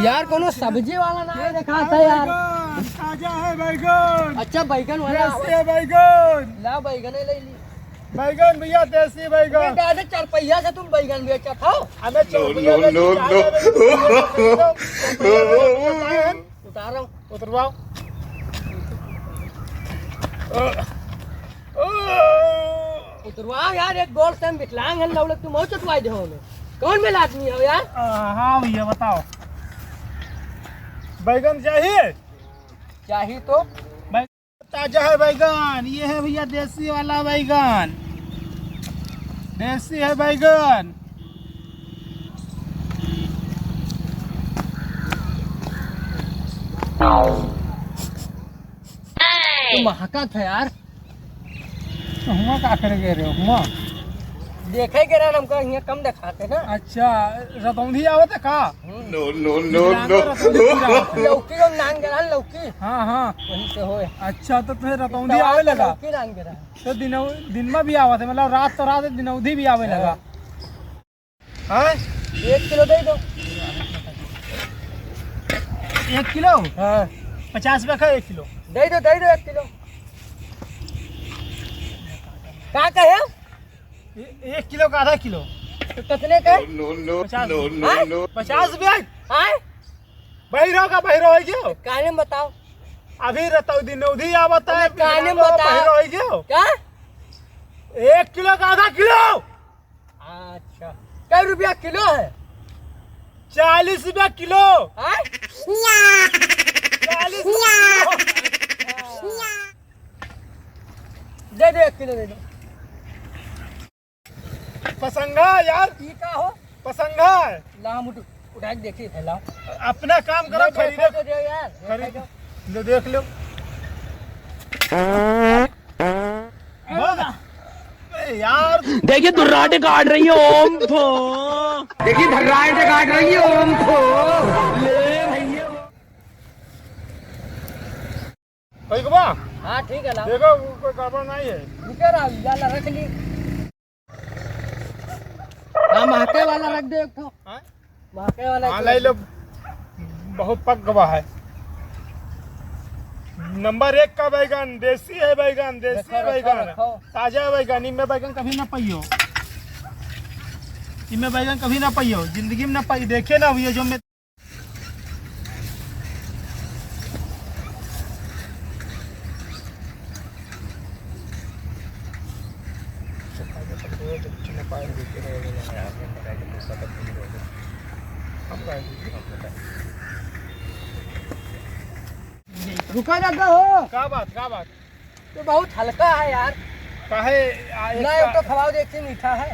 यार कोनो सब्जी वाला ना है देखा था यार। ताजा है बैगन। अच्छा बैगन वाला देसी बैगन। ला बैगन ले ली। बैगन भैया देसी बैगन। दादा 4 पहिया से तुम बैगन बेचा था। हमें 4 पहिया उतार रहा हूँ। उतरवाओ। उतरवाओ यार, एक गोल से विकलांग है लौलक तुम और चटवाई दे हो। कौन मेला आदमी हो यार? हाँ भैया बताओ, बैगन चाहिए? चाहिए तो ताजा है बैगन। ये है भैया देसी वाला बैगन। देसी है बैगन। तो महका था यार। हुआ का कर गए रे हुआ देखे के रहा हमको यहाँ कम दिखाते ना। अच्छा रतौंधी आवत है का? नो नो नो नो लौकी को नांग गिरा लौकी। हाँ हाँ वहीं से होए। अच्छा तो तुम्हें रतौंधी आवे लगा? लौकी नांग गिरा तो दिन में भी आवत है, मतलब रात तो रात दिनौधी भी आवे लगा। हाँ 1 किलो दे दो। 1 किलो? हाँ 50 रुपया का 1 किलो। दे दो 1 किलो। क्या कहे? 1 किलो का आधा किलो। तो कितने का? नो नो 50 नो नो 50 रुपया। हाँ बहिरो का बहिरो है क्यों? काने में बताओ। अभी रतौ दिनौधी आवत है। काने में बताओ। बहिरो है क्यों? क्या? 1 किलो का आधा किलो। अच्छा कै रुपया किलो है? 40 रुपया किलो। हाँ? 40 दे दो 1 किलो दे दो। पसंगा यार, ये का हो? पसंगा है। ला हम उठा के देखिए थे ला। अपना काम करो, खरीदो तो दे यार। खरीदो लो देख लो। यार देखिए दुर्राटे काट रही है ओम थो। देखिए धर्राटे काट रही है ओम थो। ले भैया भाई को बा हाँ ठीक है ला। देखो कोई गड़बड़ नहीं है। निकल रहा जाला रख ली। हाँ महके वाला रख दे एक ठो। हाँ? महके वाला हाँ ले लो, बहुत पक गवा है। नंबर 1 का बैगन। देसी है बैगन, देसी है बैगन, ताजा है बैगन। इनमें बैगन कभी ना पाइयो, इनमें बैगन कभी ना पाइयो, जिंदगी में ना पाई। देखे ना ये जो मैं रुका जाता हो। का बात तो बहुत हल्का है यार। काहे ना ये तो खवाओ देखते मीठा है।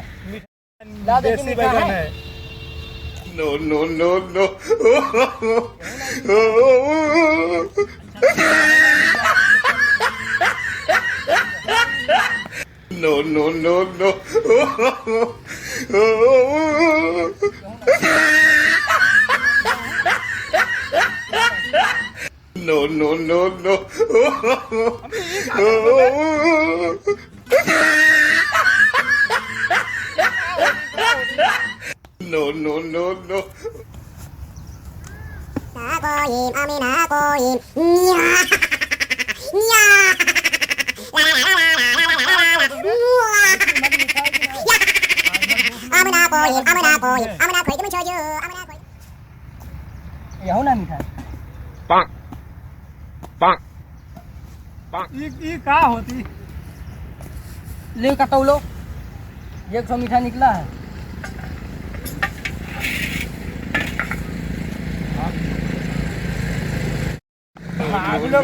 ला देखिए देसी मीठा बैगन है। है। No no no no no no no no no no no no no no no no Nagoyim, amin nagoyim, nya, nya, la la la la la la la la la, amin nagoyim, तुम छोजो, amin nagoyim. ये हो ना मीठा। पांग पांग ये का होती? ले कटो लो। 100 मीठा निकला है। भागलो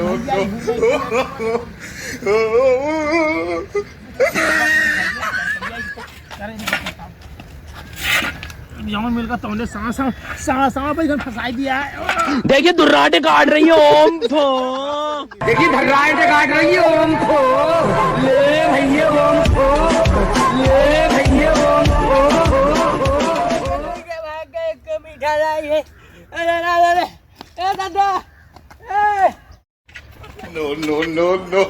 भैया मिलकर तुमने सारा बैगन फंसाई दिया है। देखिए दुर्राटे काट रही है ओम थो। देखिए धर्राटे काट रही है ओम थो। ले भैया ओम थो। ले भैया ओम थो। भाग गए एक मीठा लाइए। अरे ए दादा ए नो नो नो नो